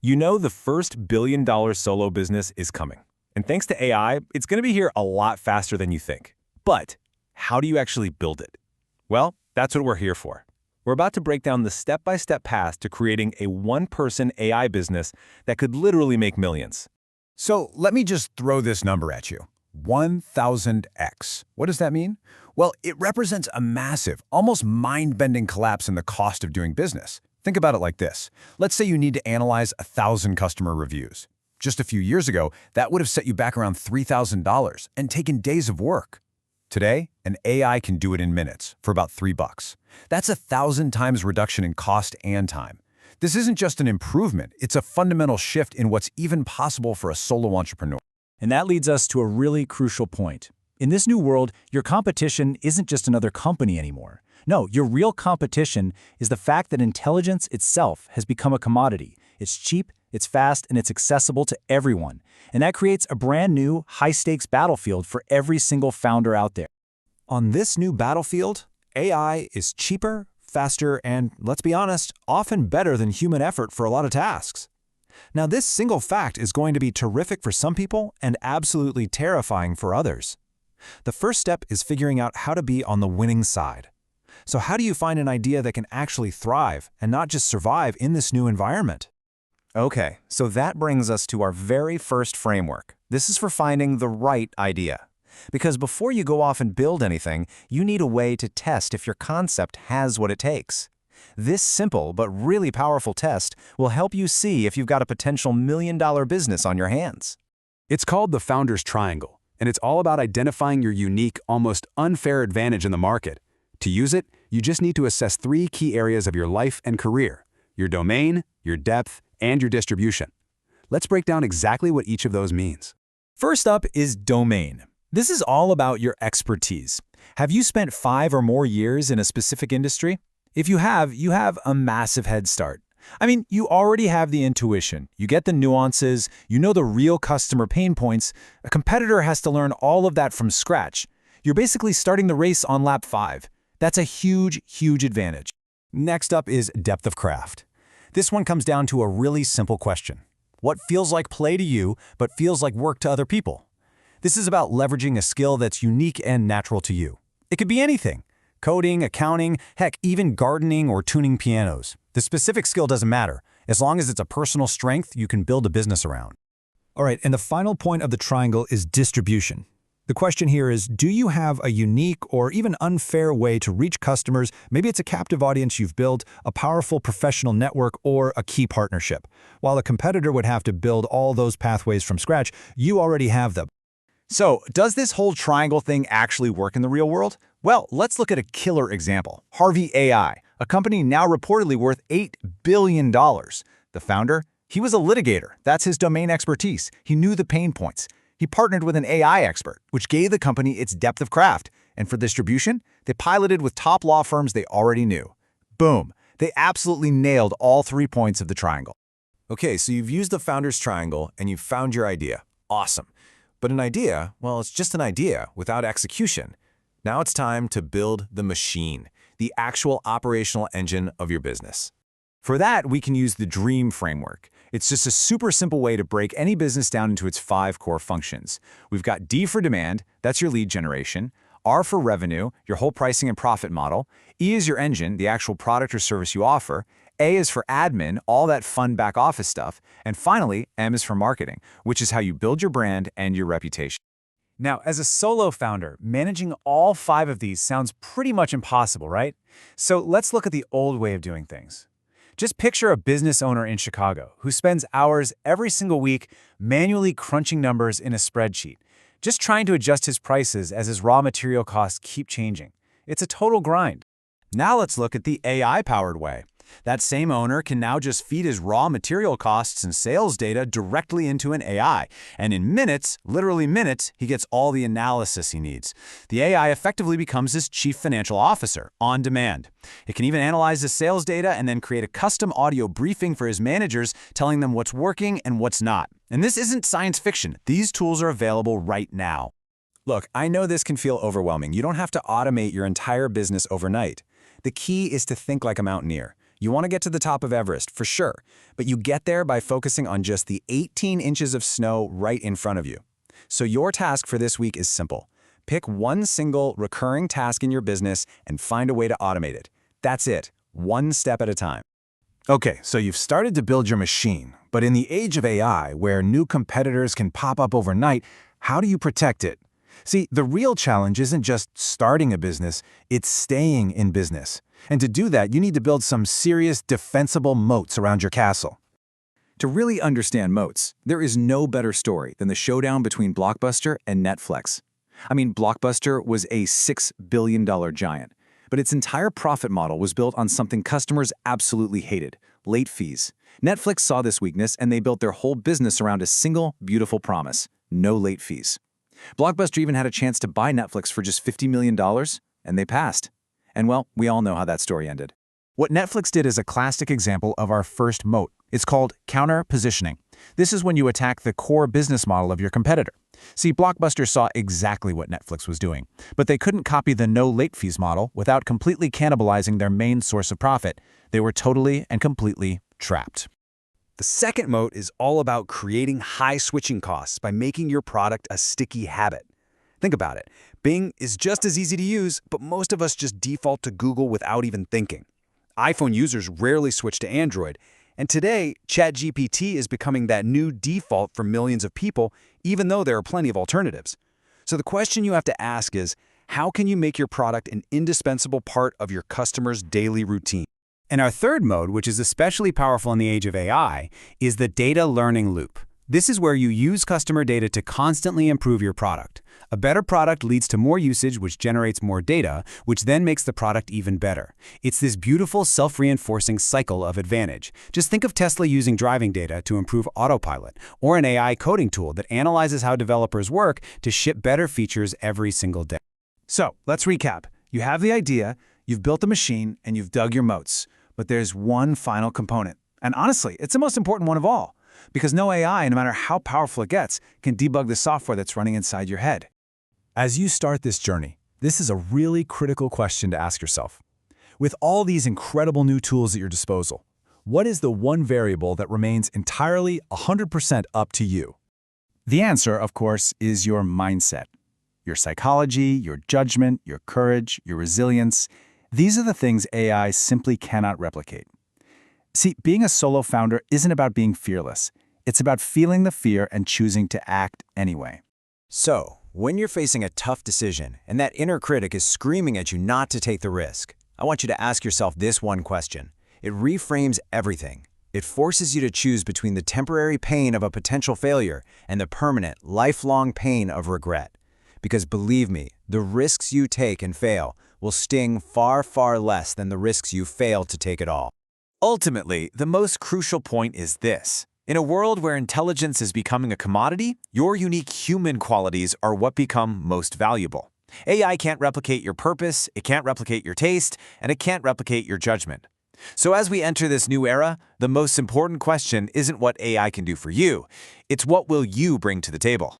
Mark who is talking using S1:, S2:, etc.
S1: You know the first billion-dollar solo business is coming. And thanks to AI, it's going to be here a lot faster than you think. But how do you actually build it? Well, that's what we're here for. We're about to break down the step-by-step path to creating a one-person AI business that could literally make millions.
S2: So let me just throw this number at you. 1,000x. What does that mean? Well, it represents a massive, almost mind-bending collapse in the cost of doing business. Think about it like this. Let's say you need to analyze 1,000 customer reviews. Just a few years ago, that would have set you back around $3,000 and taken days of work. Today, an AI can do it in minutes for about $3. That's 1,000 times reduction in cost and time. This isn't just an improvement, it's a fundamental shift in what's even possible for a solo entrepreneur.
S3: And that leads us to a really crucial point. In this new world, your competition isn't just another company anymore. No, your real competition is the fact that intelligence itself has become a commodity. It's cheap, it's fast, and it's accessible to everyone. And that creates a brand new, high-stakes battlefield for every single founder out there.
S4: On this new battlefield, AI is cheaper, faster, and, let's be honest, often better than human effort for a lot of tasks. Now, this single fact is going to be terrific for some people and absolutely terrifying for others. The first step is figuring out how to be on the winning side. So how do you find an idea that can actually thrive and not just survive in this new environment?
S5: Okay, so that brings us to our very first framework. This is for finding the right idea. Because before you go off and build anything, you need a way to test if your concept has what it takes. This simple but really powerful test will help you see if you've got a potential million-dollar business on your hands.
S6: It's called the Founder's Triangle, and it's all about identifying your unique, almost unfair advantage in the market. To use it, you just need to assess 3 key areas of your life and career: your domain, your depth, and your distribution. Let's break down exactly what each of those means.
S3: First up is domain. This is all about your expertise. Have you spent 5 or more years in a specific industry? If you have a massive head start. I mean, you already have the intuition. You get the nuances, you know the real customer pain points. A competitor has to learn all of that from scratch. You're basically starting the race on lap 5. That's a huge, huge advantage.
S4: Next up is depth of craft. This one comes down to a really simple question. What feels like play to you, but feels like work to other people? This is about leveraging a skill that's unique and natural to you. It could be anything: coding, accounting, heck, even gardening or tuning pianos. The specific skill doesn't matter. As long as it's a personal strength you can build a business around. All right, and the final point of the triangle is distribution. The question here is, do you have a unique or even unfair way to reach customers? Maybe it's a captive audience you've built, a powerful professional network, or a key partnership. While a competitor would have to build all those pathways from scratch, you already have them.
S1: So, does this whole triangle thing actually work in the real world? Well, let's look at a killer example. Harvey AI, a company now reportedly worth $8 billion. The founder? He was a litigator. That's his domain expertise. He knew the pain points. He partnered with an AI expert, which gave the company its depth of craft. And for distribution, they piloted with top law firms they already knew. Boom! They absolutely nailed all 3 points of the triangle.
S4: Okay, so you've used the Founder's Triangle and you've found your idea. Awesome. But an idea, well, it's just an idea without execution. Now it's time to build the machine, the actual operational engine of your business.
S1: For that, we can use the DREAM framework. It's just a super simple way to break any business down into its 5 core functions. We've got D for demand, that's your lead generation. R for revenue, your whole pricing and profit model. E is your engine, the actual product or service you offer. A is for admin, all that fun back office stuff. And finally, M is for marketing, which is how you build your brand and your reputation. Now, as a solo founder, managing all 5 of these sounds pretty much impossible, right? So let's look at the old way of doing things. Just picture a business owner in Chicago who spends hours every single week manually crunching numbers in a spreadsheet, just trying to adjust his prices as his raw material costs keep changing. It's a total grind.
S4: Now let's look at the AI-powered way. That same owner can now just feed his raw material costs and sales data directly into an AI, and in minutes, literally minutes, he gets all the analysis he needs. The AI effectively becomes his chief financial officer, on demand. It can even analyze the sales data and then create a custom audio briefing for his managers, telling them what's working and what's not. And this isn't science fiction. These tools are available right now.
S5: Look, I know this can feel overwhelming. You don't have to automate your entire business overnight. The key is to think like a mountaineer. You want to get to the top of Everest, for sure, but you get there by focusing on just the 18 inches of snow right in front of you. So your task for this week is simple. Pick one single recurring task in your business and find a way to automate it. That's it, one step at a time.
S2: Okay, so you've started to build your machine, but in the age of AI, where new competitors can pop up overnight, how do you protect it? See, the real challenge isn't just starting a business, it's staying in business. And to do that, you need to build some serious defensible moats around your castle.
S1: To really understand moats, there is no better story than the showdown between Blockbuster and Netflix. I mean, Blockbuster was a $6 billion giant, but its entire profit model was built on something customers absolutely hated: late fees. Netflix saw this weakness and they built their whole business around a single, beautiful promise: no late fees. Blockbuster even had a chance to buy Netflix for just $50 million, and they passed. And well, we all know how that story ended.
S2: What Netflix did is a classic example of our first moat. It's called counter-positioning. This is when you attack the core business model of your competitor. See, Blockbuster saw exactly what Netflix was doing, but they couldn't copy the no late fees model without completely cannibalizing their main source of profit. They were totally and completely trapped.
S6: The second moat is all about creating high switching costs by making your product a sticky habit. Think about it. Bing is just as easy to use, but most of us just default to Google without even thinking. iPhone users rarely switch to Android, and today, ChatGPT is becoming that new default for millions of people, even though there are plenty of alternatives. So the question you have to ask is, how can you make your product an indispensable part of your customers' daily routine?
S7: And our third mode, which is especially powerful in the age of AI, is the data learning loop. This is where you use customer data to constantly improve your product. A better product leads to more usage, which generates more data, which then makes the product even better. It's this beautiful self-reinforcing cycle of advantage. Just think of Tesla using driving data to improve autopilot, or an AI coding tool that analyzes how developers work to ship better features every single day.
S1: So, let's recap. You have the idea, you've built the machine, and you've dug your moats. But there's one final component. And honestly, it's the most important one of all. Because no AI, no matter how powerful it gets, can debug the software that's running inside your head.
S3: As you start this journey, this is a really critical question to ask yourself. With all these incredible new tools at your disposal, what is the one variable that remains entirely 100% up to you?
S1: The answer, of course, is your mindset. Your psychology, your judgment, your courage, your resilience. These are the things AI simply cannot replicate. See, being a solo founder isn't about being fearless. It's about feeling the fear and choosing to act anyway.
S5: So, when you're facing a tough decision and that inner critic is screaming at you not to take the risk, I want you to ask yourself this one question. It reframes everything. It forces you to choose between the temporary pain of a potential failure and the permanent, lifelong pain of regret. Because believe me, the risks you take and fail will sting far, far less than the risks you fail to take at all.
S1: Ultimately, the most crucial point is this. In a world where intelligence is becoming a commodity, your unique human qualities are what become most valuable. AI can't replicate your purpose, it can't replicate your taste, and it can't replicate your judgment. So as we enter this new era, the most important question isn't what AI can do for you, it's what will you bring to the table.